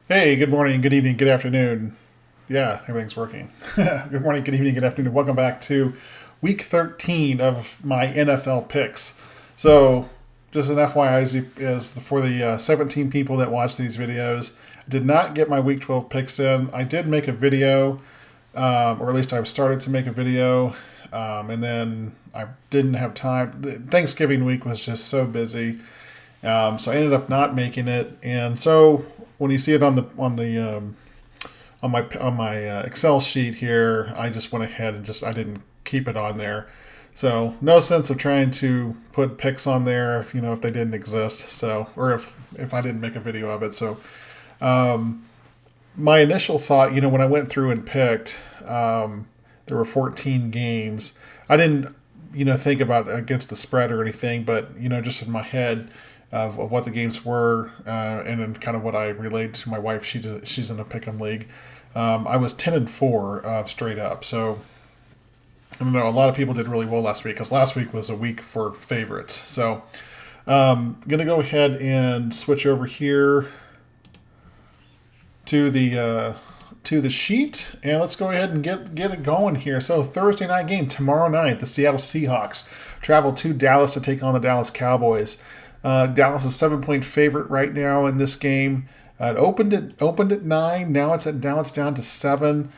Hey, good morning, good evening, good afternoon. Yeah, everything's working. Good morning, good evening, good afternoon. Welcome back to week 13 of my NFL picks. So, just an FYI is for the 17 people that watch these videos, I did not get my week 12 picks in. I did make a video, or at least I started to make a video, and then I didn't have time. Thanksgiving week was just so busy. So I ended up not making it, and so when you see it on my Excel sheet here, I just went ahead and I didn't keep it on there. So no sense of trying to put picks on there if they didn't exist. So or if I didn't make a video of it. So my initial thought, when I went through and picked, there were 14 games. I didn't think about against the spread or anything, but just in my head of what the games were, and then kind of what I relayed to my wife. She's in a pick'em league. I was 10-4 straight up. So I don't know. A lot of people did really well last week because last week was a week for favorites. So gonna go ahead and switch over here to the sheet, and let's go ahead and get it going here. So Thursday night game tomorrow night, the Seattle Seahawks travel to Dallas to take on the Dallas Cowboys. Dallas is 7-point favorite right now in this game. It opened at 9. Now it's down to 7.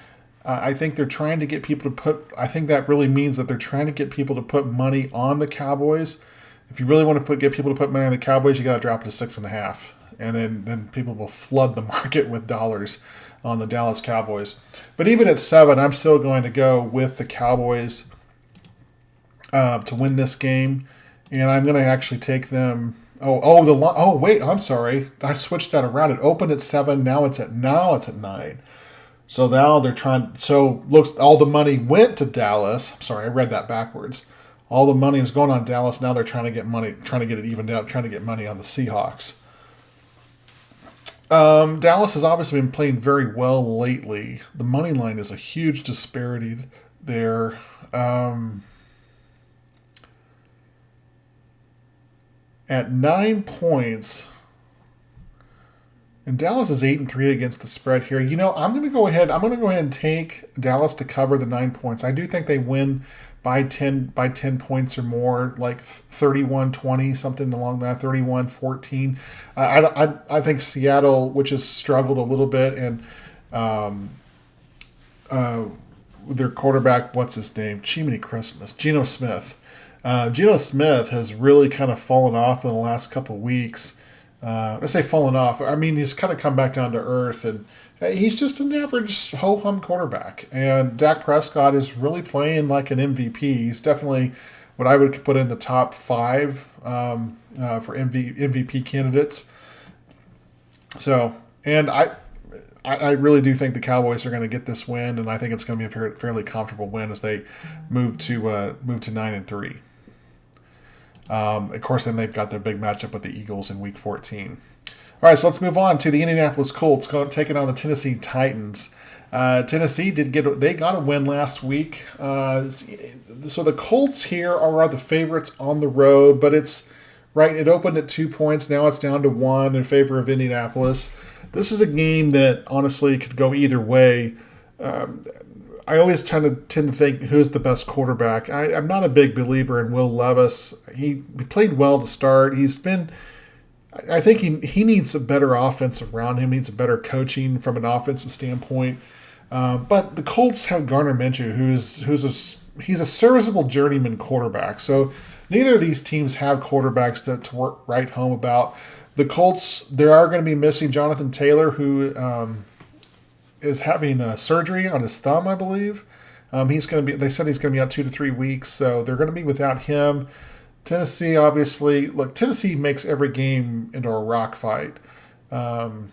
I think they're trying to get people to put. I think that really means that they're trying to get people to put money on the Cowboys. If you really want to get people to put money on the Cowboys, you got to drop it to 6.5, and then people will flood the market with dollars on the Dallas Cowboys. But even at 7, I'm still going to go with the Cowboys to win this game, and I'm going to actually take them. Oh wait, I'm sorry. I switched that around. It opened at 7. Now it's at 9. So now they're trying. So looks all the money went to Dallas. I'm sorry, I read that backwards. All the money was going on Dallas. Now they're trying to get money, trying to get it evened out, trying to get money on the Seahawks. Dallas has obviously been playing very well lately. The money line is a huge disparity there. At 9 points, and Dallas is 8-3 against the spread here. I'm going to go ahead. I'm going to go ahead and take Dallas to cover the 9 points. I do think they win by 10 points or more, like 31-20, something along that, 31-14. I think Seattle, which has struggled a little bit, and their quarterback, what's his name? Chimney Christmas, Geno Smith. Geno Smith has really kind of fallen off in the last couple of weeks. I say fallen off. I mean, he's kind of come back down to earth, and he's just an average ho-hum quarterback. And Dak Prescott is really playing like an MVP. He's definitely what I would put in the top 5 for MVP candidates. So, and I really do think the Cowboys are going to get this win, and I think it's going to be a fairly comfortable win as they move to 9-3. Of course, then they've got their big matchup with the Eagles in Week 14. All right, so let's move on to the Indianapolis Colts taking on the Tennessee Titans. Tennessee got a win last week. So the Colts here are the favorites on the road, but it's right. It opened at 2 points. Now it's down to 1 in favor of Indianapolis. This is a game that honestly could go either way. I always tend to think who's the best quarterback. I'm not a big believer in Will Levis. He played well to start. I think he needs a better offense around him. He needs a better coaching from an offensive standpoint. But the Colts have Gardner Minshew, he's a serviceable journeyman quarterback. So neither of these teams have quarterbacks to write home about. The Colts, they are going to be missing Jonathan Taylor, who is having surgery on his thumb, I believe. He's going to be. They said he's going to be out 2 to 3 weeks, so they're going to be without him. Tennessee, obviously, Tennessee makes every game into a rock fight. I'm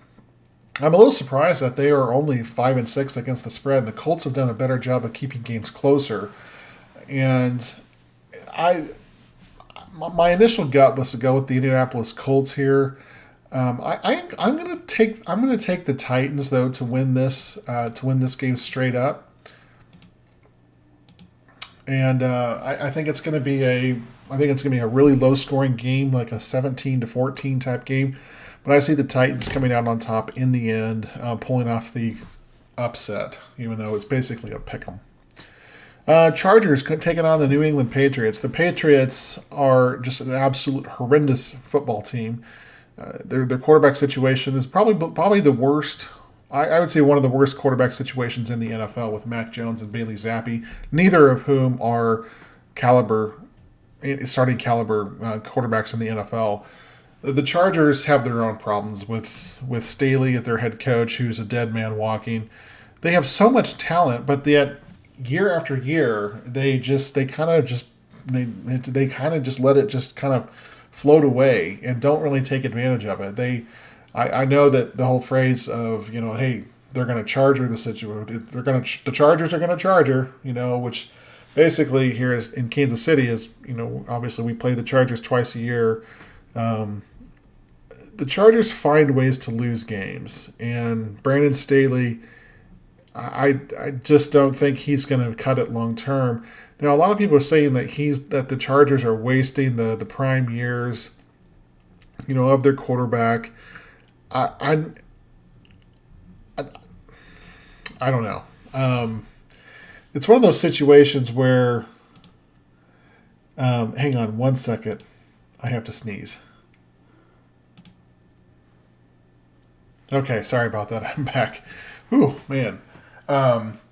a little surprised that they are only 5-6 against the spread, and the Colts have done a better job of keeping games closer. And my initial gut was to go with the Indianapolis Colts here. I'm gonna take the Titans though to win this game straight up, and I think it's gonna be a really low scoring game, like a 17-14 type game. but I see the Titans coming out on top in the end, pulling off the upset, even though it's basically a pick 'em. Chargers taking on the New England Patriots. The Patriots are just an absolute horrendous football team. Their quarterback situation is probably the worst. I would say one of the worst quarterback situations in the NFL with Mac Jones and Bailey Zappi, neither of whom are starting caliber quarterbacks in the NFL. The Chargers have their own problems with Staley at their head coach, who's a dead man walking. They have so much talent, but yet year after year they kind of just let it just kind of float away and don't really take advantage of it. I know that the whole phrase of, hey, they're going to charge her the situation. The Chargers are going to charge her, which basically here is in Kansas City is, obviously we play the Chargers twice a year. The Chargers find ways to lose games, and Brandon Staley, I just don't think he's going to cut it long term. Now, a lot of people are saying that the Chargers are wasting the prime years, of their quarterback. I don't know. It's one of those situations where, hang on 1 second, I have to sneeze. Okay, sorry about that. I'm back. Whew, man.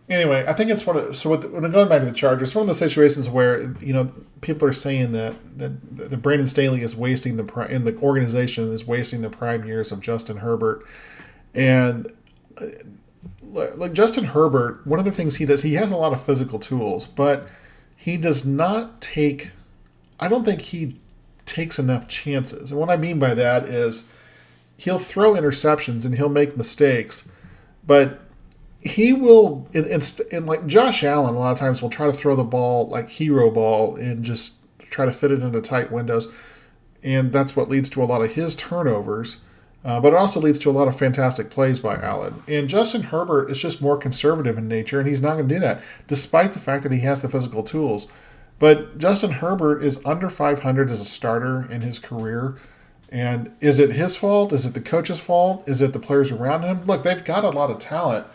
Anyway, I think it's when I'm going back to the Chargers, it's one of those situations where, people are saying that the Brandon Staley is wasting in the organization is wasting the prime years of Justin Herbert. And like Justin Herbert, one of the things he does, he has a lot of physical tools, but he does not take, I don't think he takes enough chances. And what I mean by that is he'll throw interceptions and he'll make mistakes, but he will, and like Josh Allen, a lot of times will try to throw the ball like hero ball and just try to fit it into tight windows. And that's what leads to a lot of his turnovers. But it also leads to a lot of fantastic plays by Allen. And Justin Herbert is just more conservative in nature, and he's not going to do that, despite the fact that he has the physical tools. But Justin Herbert is under 500 as a starter in his career. And is it his fault? Is it the coach's fault? Is it the players around him? Look, they've got a lot of talent.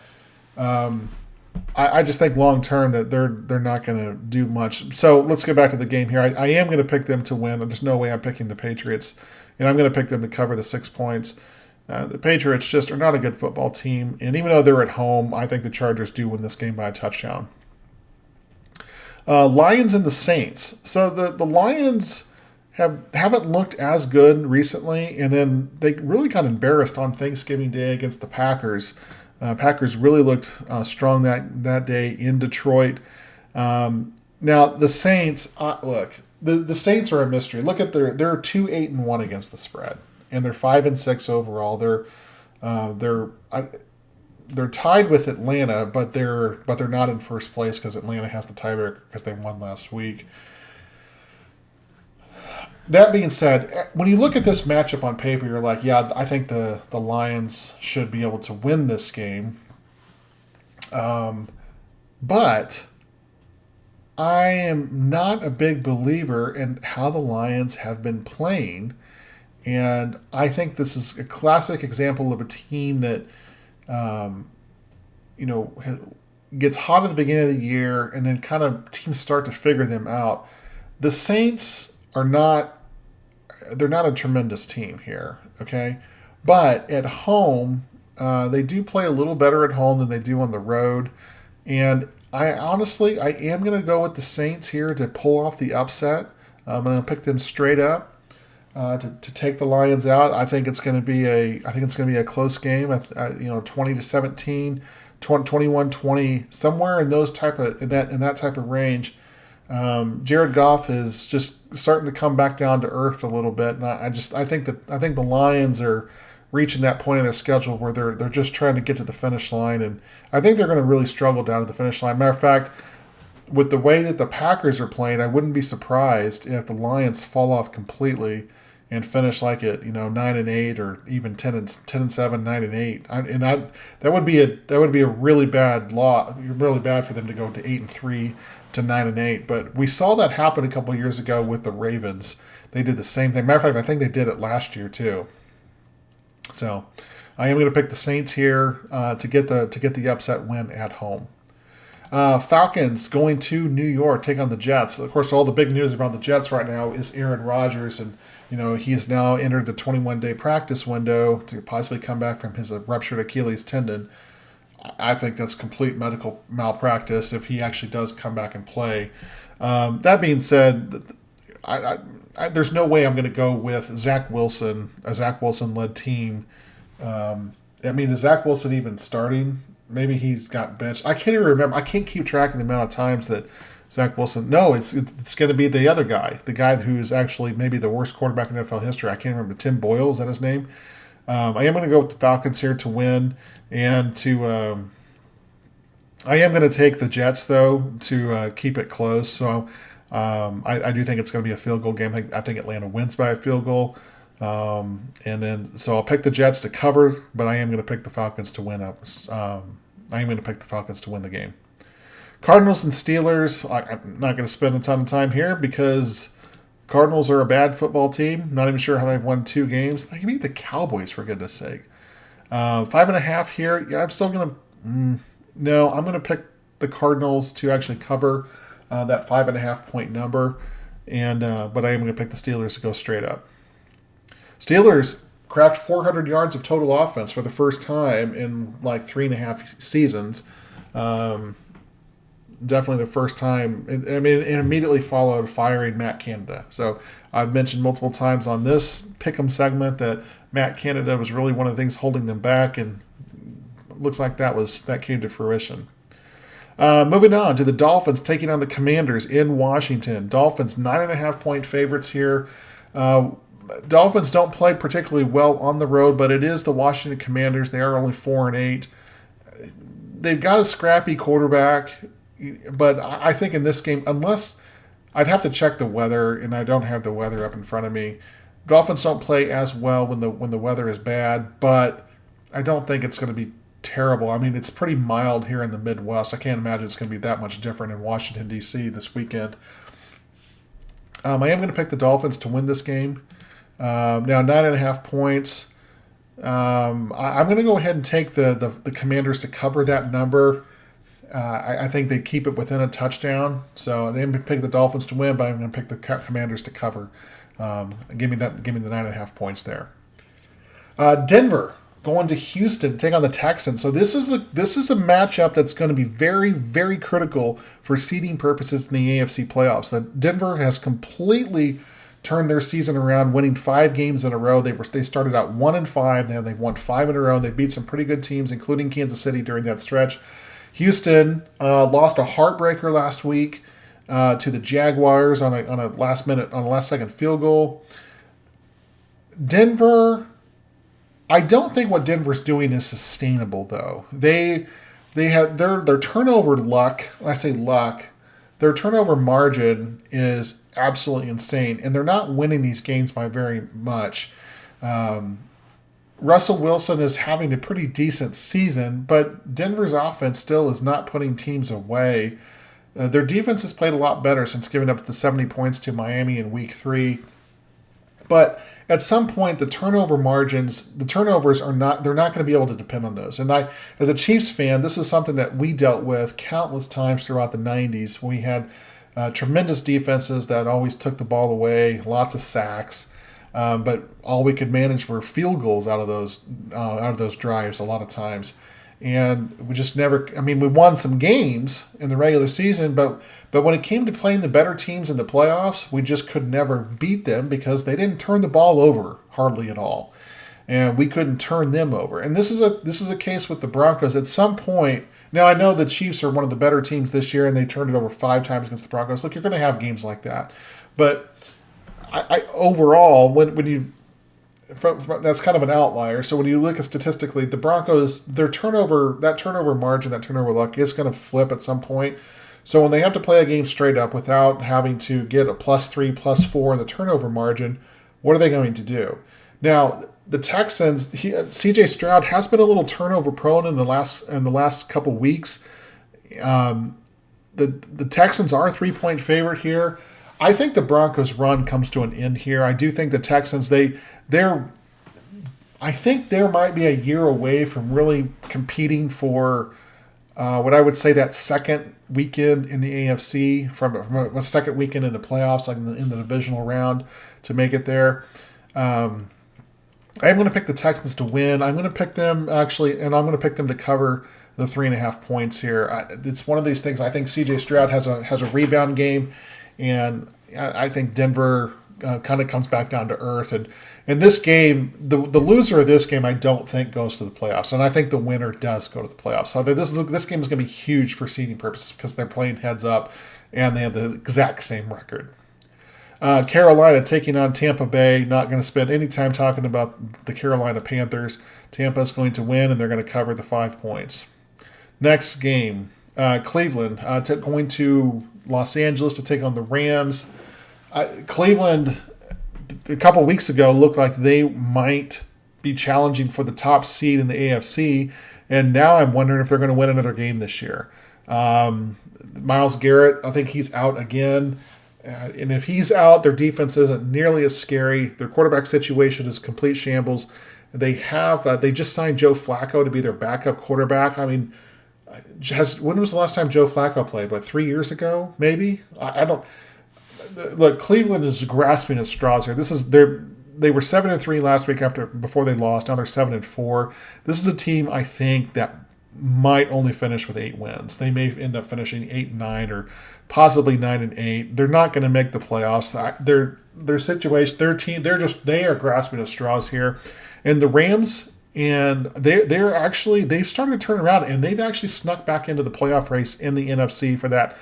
I just think long term that they're not going to do much. So let's get back to the game here. I am going to pick them to win. There's no way I'm picking the Patriots, and I'm going to pick them to cover the 6 points. The Patriots just are not a good football team, and even though they're at home, I think the Chargers do win this game by a touchdown. Lions and the Saints. So the Lions haven't looked as good recently, and then they really got embarrassed on Thanksgiving Day against the Packers. Packers really looked strong that day in Detroit. Now the Saints, look, the Saints are a mystery. Look at they're 2-8-1 against the spread, and they're 5-6 overall. They're tied with Atlanta, but they're not in first place because Atlanta has the tiebreaker because they won last week. That being said, when you look at this matchup on paper, you're like, yeah, I think the Lions should be able to win this game. But I am not a big believer in how the Lions have been playing. And I think this is a classic example of a team that, gets hot at the beginning of the year and then kind of teams start to figure them out. The Saints they're not a tremendous team here, okay? But at home, they do play a little better at home than they do on the road. And I am going to go with the Saints here to pull off the upset. I'm going to pick them straight up to take the Lions out. I think it's going to be a close game. 20-17, 21-20, somewhere in that type of range. Jared Goff is just starting to come back down to earth a little bit, and I think the Lions are reaching that point in their schedule where they're just trying to get to the finish line, and I think they're going to really struggle down to the finish line. Matter of fact, with the way that the Packers are playing, I wouldn't be surprised if the Lions fall off completely and finish like at 9-8 or even 10-7, 9-8, that would be a really bad really bad for them to go to 8-3. To 9-8, but we saw that happen a couple of years ago with the Ravens. They did the same thing. Matter of fact, I think they did it last year too. So I am going to pick the Saints here to get the upset win at home. Falcons going to New York, take on the Jets. Of course, all the big news about the Jets right now is Aaron Rodgers, and he's now entered the 21-day practice window to possibly come back from his ruptured Achilles tendon. I think that's complete medical malpractice if he actually does come back and play. That being said, there's no way I'm going to go with Zach Wilson, a Zach Wilson-led team. Is Zach Wilson even starting? Maybe he's got benched. I can't even remember. I can't keep track of the amount of times that Zach Wilson. No, it's going to be the other guy, the guy who is actually maybe the worst quarterback in NFL history. I can't remember. Tim Boyle, is that his name? I am going to go with the Falcons here to win, and I am going to take the Jets though to keep it close. So I do think it's going to be a field goal game. I think Atlanta wins by a field goal. So I'll pick the Jets to cover, but I am going to pick the Falcons to win up. I am going to pick the Falcons to win the game. Cardinals and Steelers. I'm not going to spend a ton of time here because Cardinals are a bad football team. Not even sure how they've won 2 games. They can beat the Cowboys, for goodness sake. 5.5 here. Yeah, I'm still going to. No, I'm going to pick the Cardinals to actually cover that 5.5 point number, but I am going to pick the Steelers to go straight up. Steelers cracked 400 yards of total offense for the first time in like 3.5 seasons. Definitely the first time. It immediately followed firing Matt Canada. So I've mentioned multiple times on this Pick'em segment that Matt Canada was really one of the things holding them back, and it looks like that came to fruition. Moving on to the Dolphins taking on the Commanders in Washington. Dolphins 9.5 point favorites here. Dolphins don't play particularly well on the road, but it is the Washington Commanders. They are only 4-8. They've got a scrappy quarterback, but I think in this game, unless I'd have to check the weather, and I don't have the weather up in front of me. Dolphins don't play as well when the weather is bad, but I don't think it's going to be terrible. It's pretty mild here in the Midwest. I can't imagine it's going to be that much different in Washington, D.C. this weekend. I am going to pick the Dolphins to win this game. Now 9.5 points. I'm going to go ahead and take the Commanders to cover that number. I think they keep it within a touchdown. So I'm going to pick the Dolphins to win, but I'm going to pick the Commanders to cover. Give me the 9.5 points there. Denver going to Houston to take on the Texans. So this is a matchup that's going to be very, very critical for seeding purposes in the AFC playoffs. That Denver has completely turned their season around, winning 5 games in a row. They started out 1-5. Now they've won 5 in a row. They beat some pretty good teams, including Kansas City during that stretch. Houston lost a heartbreaker last week to the Jaguars on a last second field goal. Denver, I don't think what Denver's doing is sustainable though. They have their turnover luck. When I say luck, their turnover margin is absolutely insane, and they're not winning these games by very much. Russell Wilson is having a pretty decent season, but Denver's offense still is not putting teams away. Their defense has played a lot better since giving up the 70 points to Miami in Week 3. But at some point, the turnovers are not, they're not going to be able to depend on those. And as a Chiefs fan, this is something that we dealt with countless times throughout the 90s when we had tremendous defenses that always took the ball away, lots of sacks. But all we could manage were field goals out of those drives a lot of times. And we just never, we won some games in the regular season, but when it came to playing the better teams in the playoffs, we just could never beat them because they didn't turn the ball over hardly at all. And we couldn't turn them over. And this is a case with the Broncos. At some point, now I know the Chiefs are one of the better teams this year and they turned it over 5 times against the Broncos. Look, you're going to have games like that. But I overall, when you that's kind of an outlier. So when you look at statistically, the Broncos, that turnover margin, that turnover luck is going to flip at some point. So when they have to play a game straight up without having to get a +3, +4 in the turnover margin, what are they going to do? Now, the Texans, CJ Stroud has been a little turnover prone in the last couple weeks. The Texans are a 3-point favorite here. I think the Broncos' run comes to an end here. I do think the Texans, I think there might be a year away from really competing for what I would say that second weekend in the AFC, from a second weekend in the playoffs, like in the divisional round, to make it there. I'm going to pick the Texans to win. I'm going to pick them actually, and I'm going to pick them to cover the 3.5 points here. It's one of these things. I think C.J. Stroud has a rebound game, and I think Denver kind of comes back down to earth. And in this game, the loser of this game, I don't think goes to the playoffs, and I think the winner does go to the playoffs. So this game is going to be huge for seeding purposes because they're playing heads up, and they have the exact same record. Carolina taking on Tampa Bay. Not going to spend any time talking about the Carolina Panthers. Tampa is going to win, and they're going to cover the 5 points. Next game, Cleveland going to Los Angeles to take on the Rams. Cleveland, a couple weeks ago, looked like they might be challenging for the top seed in the AFC, and now I'm wondering if they're going to win another game this year. Myles Garrett, I think he's out again. And if he's out, their defense isn't nearly as scary. Their quarterback situation is complete shambles. They just signed Joe Flacco to be their backup quarterback. I mean, when was the last time Joe Flacco played? 3 years ago, maybe? I don't. Look, Cleveland is grasping at straws here. They were 7-3 last week before they lost. Now they're 7-4. This is a team I think that might only finish with 8 wins. They may end up finishing 8-9 or possibly 9-8. They're not going to make the playoffs. Their situation, their team, they are grasping at straws here. And the Rams, and they've started to turn around, and they've actually snuck back into the playoff race in the NFC for that.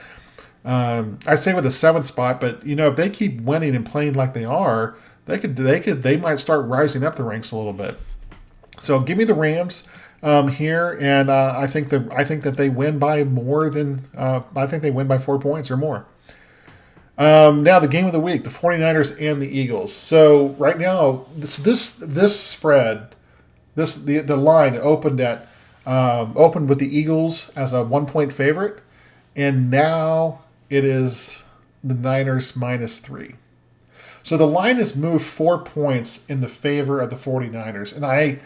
I say with the 7th spot, but if they keep winning and playing like they are, they might start rising up the ranks a little bit. So give me the Rams here, and I think that they win by more than I think they win by 4 points or more. Now the game of the week, the 49ers and the Eagles. So right now, this spread, the line opened with the Eagles as a 1-point favorite, and now it is the Niners -3. So the line has moved 4 points in the favor of the 49ers, and I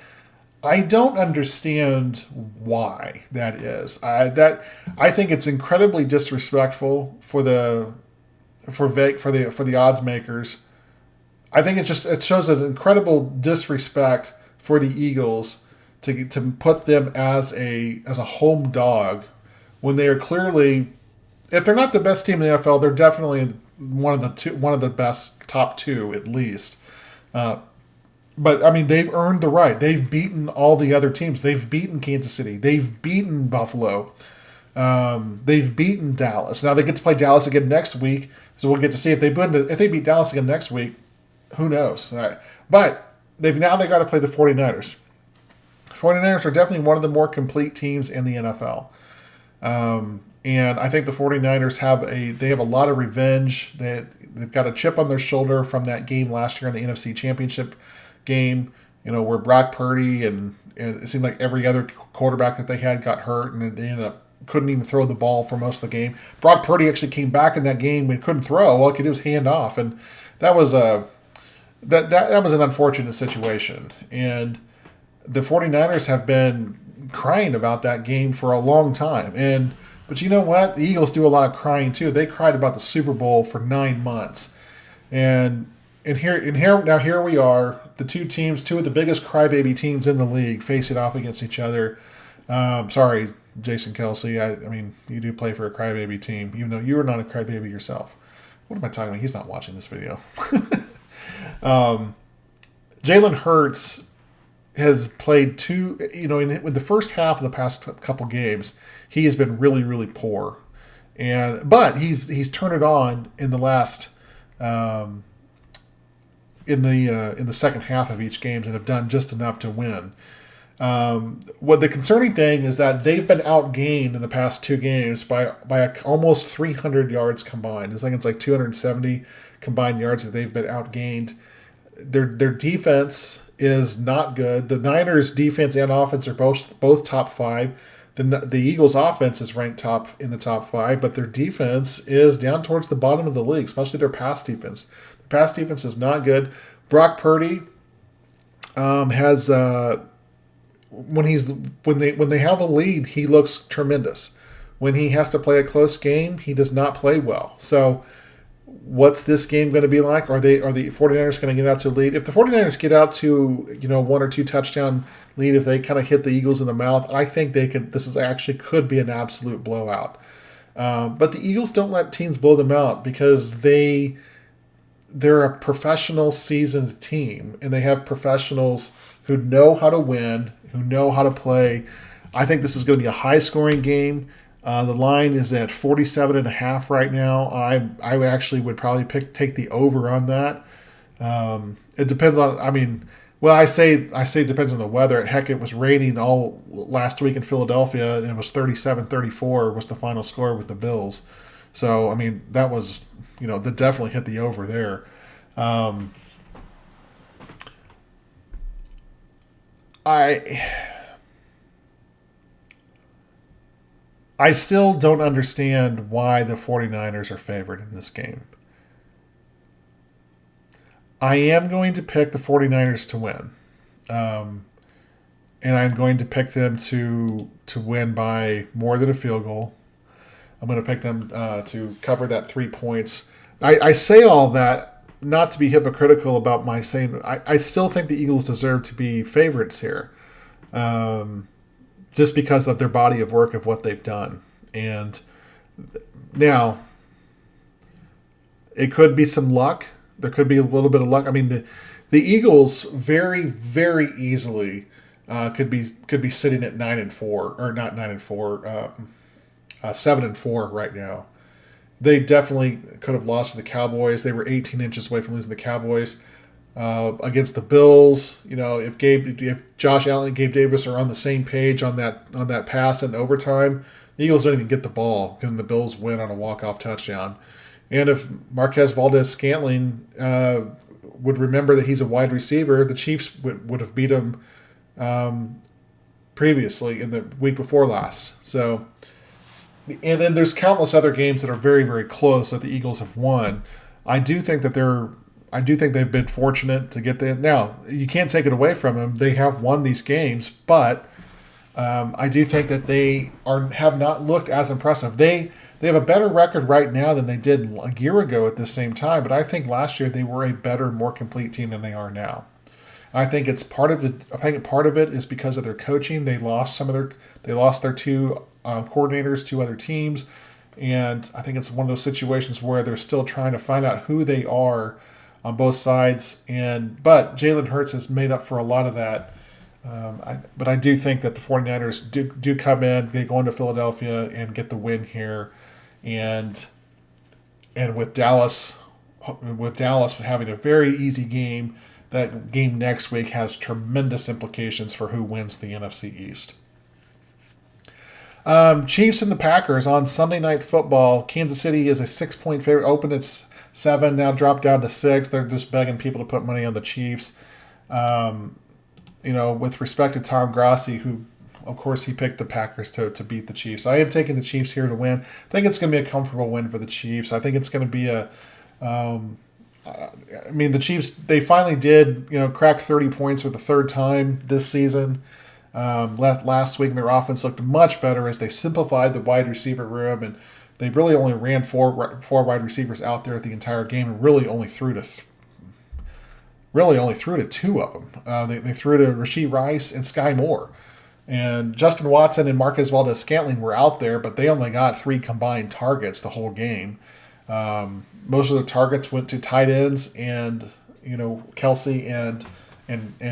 don't understand why that is. I think it's incredibly disrespectful for the odds makers. I think it shows an incredible disrespect for the Eagles to put them as a home dog when they are clearly, if they're not the best team in the NFL, they're definitely one of the best, top 2 at least. But, I mean, they've earned the right. They've beaten all the other teams. They've beaten Kansas City. They've beaten Buffalo. They've beaten Dallas. Now they get to play Dallas again next week, so we'll get to see if they beat Dallas again next week. Who knows? But they got to play the 49ers. The 49ers are definitely one of the more complete teams in the NFL. And I think the 49ers have a lot of revenge. They've got a chip on their shoulder from that game last year in the NFC Championship game, where Brock Purdy and it seemed like every other quarterback that they had got hurt, and they ended up couldn't even throw the ball for most of the game. Brock Purdy actually came back in that game and couldn't throw. All he could do was hand off, and that was an unfortunate situation. And the 49ers have been crying about that game for a long time. But you know what? The Eagles do a lot of crying too. They cried about the Super Bowl for 9 months, and here we are, the two of the biggest crybaby teams in the league, facing off against each other. Sorry, Jason Kelsey. I mean, you do play for a crybaby team, even though you are not a crybaby yourself. What am I talking about? He's not watching this video. Jalen Hurts has played in the first half of the past couple games, he has been really, really poor, but he's turned it on in the last in the second half of each game and have done just enough to win. What the concerning thing is that they've been outgained in the past 2 games by almost 300 yards combined. It's like 270 combined yards that they've been outgained. Their defense is not good. The Niners' defense and offense are both top 5. The Eagles' offense is ranked in the top 5, but their defense is down towards the bottom of the league, especially their pass defense. The pass defense is not good. Brock Purdy, has when they have a lead, he looks tremendous. When he has to play a close game, he does not play well. So what's this game going to be like? Are the 49ers going to get out to a lead? If the 49ers get out to, one or two touchdown lead, if they kind of hit the Eagles in the mouth, I think they could. This is actually could be an absolute blowout. But the Eagles don't let teams blow them out because they're a professional, seasoned team, and they have professionals who know how to win, who know how to play. I think this is going to be a high-scoring game. The line is at 47.5 right now. I actually would probably take the over on that. It depends on. I say it depends on the weather. Heck, it was raining all last week in Philadelphia, and it was 37-34 was the final score with the Bills. So that was that definitely hit the over there. I still don't understand why the 49ers are favored in this game. I am going to pick the 49ers to win. And I'm going to pick them to win by more than a field goal. I'm going to pick them to cover that 3 points. I say all that not to be hypocritical about my saying. I still think the Eagles deserve to be favorites here. Just because of their body of work of what they've done. And now, it could be some luck. There could be a little bit of luck. The Eagles very, very easily could be sitting at 9-4, or not 9-4, 7-4 right now. They definitely could have lost to the Cowboys. They were 18 inches away from losing the Cowboys. Against the Bills, if Josh Allen and Gabe Davis are on the same page on that pass in overtime, the Eagles don't even get the ball, and the Bills win on a walk-off touchdown. And if Marquez Valdes-Scantling would remember that he's a wide receiver, the Chiefs would have beat him previously in the week before last. So, and then there's countless other games that are very, very close that the Eagles have won. I do think they've been fortunate to get there. Now, you can't take it away from them. They have won these games, but I do think that they have not looked as impressive. They have a better record right now than they did a year ago at the same time, but I think last year they were a better, more complete team than they are now. I think part of it is because of their coaching. They lost their two coordinators to other teams, and I think it's one of those situations where they're still trying to find out who they are on both sides. But Jalen Hurts has made up for a lot of that. But I do think that the 49ers do come in, they go into Philadelphia and get the win here. And with Dallas having a very easy game, that game next week has tremendous implications for who wins the NFC East. Chiefs and the Packers on Sunday Night Football. Kansas City is a 6-point favorite. Opened at 7, now dropped down to 6. They're just begging people to put money on the Chiefs. With respect to Tom Grassi, who, of course, he picked the Packers to beat the Chiefs. I am taking the Chiefs here to win. I think it's going to be a comfortable win for the Chiefs. I think it's going to be the Chiefs, they finally did, crack 30 points for the third time this season. Last week, their offense looked much better as they simplified the wide receiver room, and they really only ran four wide receivers out there the entire game, and really only threw to two of them. They threw to Rashee Rice and Sky Moore. And Justin Watson and Marquez Valdes-Scantling were out there, but they only got 3 combined targets the whole game. Most of the targets went to tight ends and, Kelsey and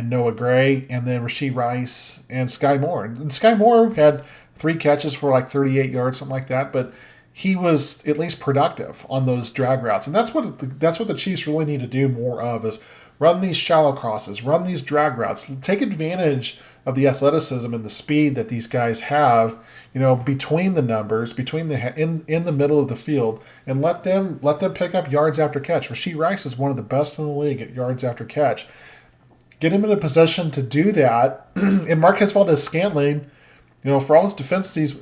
Noah Gray, and then Rashee Rice and Sky Moore. And Sky Moore had 3 catches for like 38 yards, something like that, but he was at least productive on those drag routes. And that's what the Chiefs really need to do more of, is run these shallow crosses, run these drag routes, take advantage of the athleticism and the speed that these guys have, between the numbers, in the middle of the field, and let them pick up yards after catch. Rashee Rice is one of the best in the league at yards after catch. Get him in a position to do that, and Marquez Valdes-Scantling, for all his deficiencies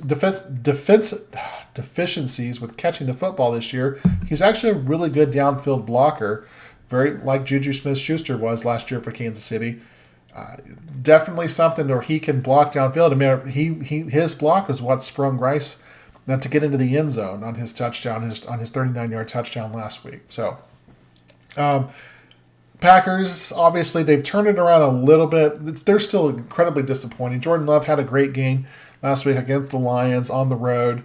with catching the football this year, he's actually a really good downfield blocker, very like Juju Smith-Schuster was last year for Kansas City. Definitely something where he can block downfield. I mean, his block was what sprung Rice to get into the end zone on his touchdown, on his 39-yard touchdown last week. So, Packers, obviously, they've turned it around a little bit. They're still incredibly disappointing. Jordan Love had a great game last week against the Lions on the road.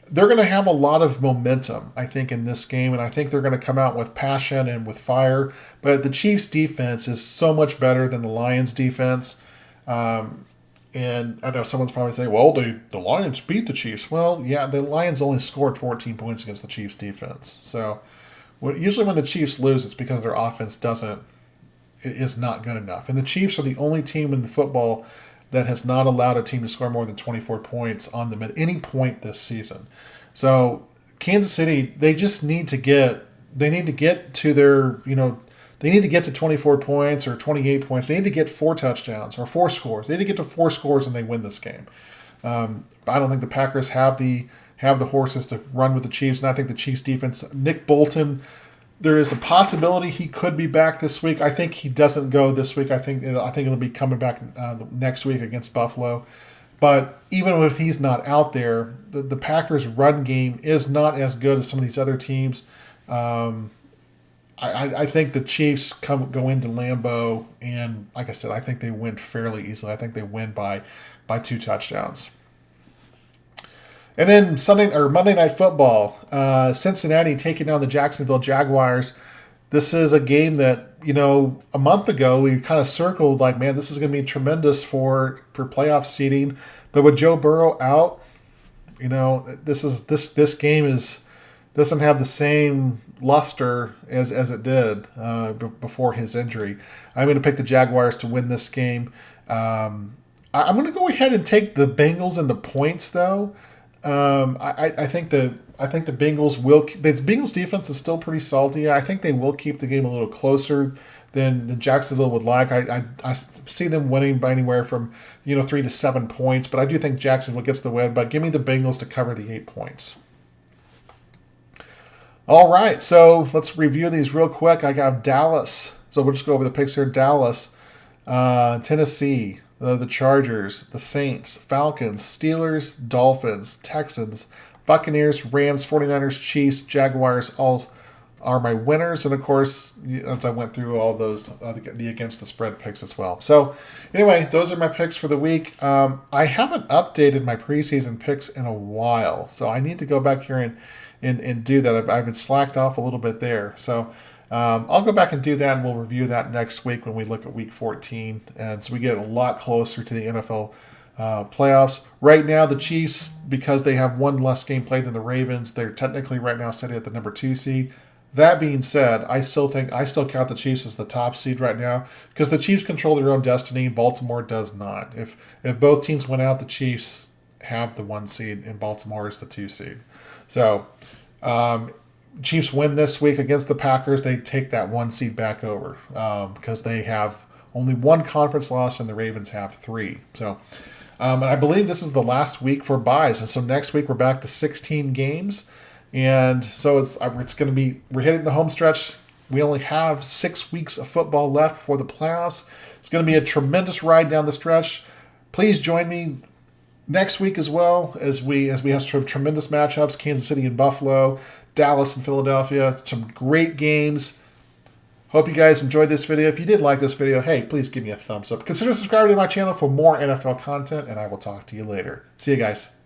They're going to have a lot of momentum, I think, in this game, and I think they're going to come out with passion and with fire. But the Chiefs' defense is so much better than the Lions' defense. And I know someone's probably saying, well, the Lions beat the Chiefs. Well, yeah, the Lions only scored 14 points against the Chiefs' defense. So usually when the Chiefs lose, it's because their offense is not good enough. And the Chiefs are the only team in football that has not allowed a team to score more than 24 points on them at any point this season. So Kansas City, they need to get to their, they need to get to 24 points or 28 points. They need to get 4 touchdowns or 4 scores. They need to get to 4 scores and they win this game. I don't think the Packers have the horses to run with the Chiefs, and I think the Chiefs defense, Nick Bolton, there is a possibility he could be back this week. I think he doesn't go this week. I think it'll be coming back next week against Buffalo. But even if he's not out there, the Packers' run game is not as good as some of these other teams. I think the Chiefs go into Lambeau, and like I said, I think they win fairly easily. I think they win by 2 touchdowns. And then Monday Night Football, Cincinnati taking down the Jacksonville Jaguars. This is a game that, a month ago we kind of circled like, man, this is going to be tremendous for playoff seeding. But with Joe Burrow out, this game doesn't have the same luster as it did before his injury. I'm going to pick the Jaguars to win this game. I'm going to go ahead and take the Bengals and the points, though. I think the Bengals will. The Bengals defense is still pretty salty. I think they will keep the game a little closer than Jacksonville would like. I see them winning by anywhere from 3 to 7 points, but I do think Jacksonville gets the win. But give me the Bengals to cover the 8 points. All right, so let's review these real quick. I got Dallas, so we'll just go over the picks here. Dallas, Tennessee, the Chargers, the Saints, Falcons, Steelers, Dolphins, Texans, Buccaneers, Rams, 49ers, Chiefs, Jaguars, all are my winners. And, of course, as I went through all those, the against the spread picks as well. So, anyway, those are my picks for the week. I haven't updated my preseason picks in a while, so I need to go back here and do that. I've been slacked off a little bit there. So, I'll go back and do that, and we'll review that next week when we look at Week 14. And so we get a lot closer to the NFL playoffs. Right now, the Chiefs, because they have one less game played than the Ravens, they're technically right now sitting at the number 2 seed. That being said, I still count the Chiefs as the top seed right now because the Chiefs control their own destiny. Baltimore does not. If both teams went out, the Chiefs have the 1 seed and Baltimore is the 2 seed. So, Chiefs win this week against the Packers. They take that 1 seed back over because they have only 1 conference loss and the Ravens have 3. So, and I believe this is the last week for buys. And so next week we're back to 16 games. And so it's going to be, we're hitting the home stretch. We only have 6 weeks of football left for the playoffs. It's going to be a tremendous ride down the stretch. Please join me next week as well as we have some tremendous matchups, Kansas City and Buffalo, Dallas and Philadelphia, some great games. Hope you guys enjoyed this video. If you did like this video, hey, please give me a thumbs up. Consider subscribing to my channel for more NFL content, and I will talk to you later. See you guys.